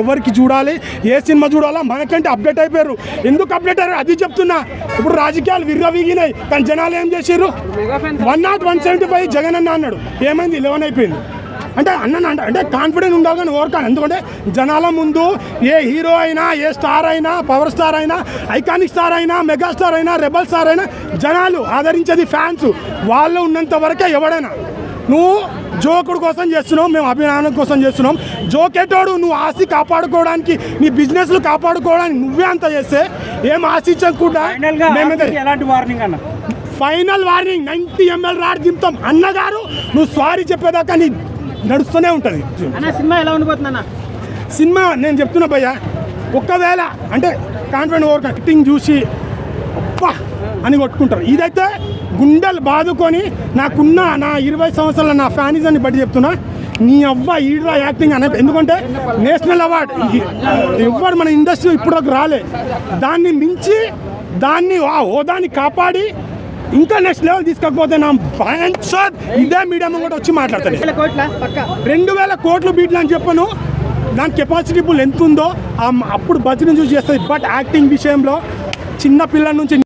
ఎవరికి చూడాలి, ఏ సినిమా చూడాలా మనకంటే అప్డేట్ అయిపోయారు. ఎందుకు అప్డేట్ అయ్యారు అది చెప్తున్నా. ఇప్పుడు రాజకీయాలు విర్రవీగినాయి, కానీ జనాలు ఏం చేసారు? 175 జగన్ అన్న అన్నాడు, ఏమైంది 11 అయిపోయింది. అంటే అంటే కాన్ఫిడెంట్ ఉండాలి కానీ ఓవర్కాన్. ఎందుకంటే జనాల ముందు ఏ హీరో అయినా, ఏ స్టార్ అయినా, పవర్ స్టార్ అయినా, ఐకానిక్ స్టార్ అయినా, మెగాస్టార్ అయినా, రెబల్ స్టార్ అయినా జనాలు ఆదరించేది ఫ్యాన్స్. వాళ్ళు ఉన్నంత వరకే ఎవడైనా. నువ్వు జోకుడు కోసం చేస్తున్నావు, మేము అభిమానం కోసం చేస్తున్నాం. జోకేటోడు నువ్వు ఆస్తి కాపాడుకోవడానికి, నీ బిజినెస్లు కాపాడుకోవడానికి నువ్వే అంత చేస్తే ఏం ఆశించకుండా ఫైనల్ వార్నింగ్ 90 ml రాడ్ దింపుతాం అన్నగారు. నువ్వు సారీ చెప్పేదాకా నీ నడుస్తూనే ఉంటుంది. సినిమా నేను చెప్తున్నా భయ్యా, ఒక్కవేళ అంటే కాన్ఫిడెంట్ ఓవర్ యాక్టింగ్ చూసి అబ్బా అని కొట్టుకుంటారు. ఇదైతే గుండెలు బాదుకొని నాకున్న నా 20 సంవత్సరాల నా ఫ్యానిజాన్ని బట్టి చెప్తున్నా, నీ అవ్వ ఈడ్రా యాక్టింగ్ అనే. ఎందుకంటే నేషనల్ అవార్డు ఎవ్వరు మన ఇండస్ట్రీ ఇప్పుడు రాలే. దాన్ని మించి దాన్ని హోదాన్ని కాపాడి ఇంకా నెక్స్ట్ లెవెల్ తీసుకోకపోతే నా ఇదే మీడియా కూడా వచ్చి మాట్లాడతాను. 2000 కోట్లు బీట్లు అని చెప్పను. దాని కెపాసిటీ ఎంత ఉందో అప్పుడు బడ్జెట్ చూసి చేస్తుంది. బట్ యాక్టింగ్ విషయంలో చిన్న పిల్లల నుంచి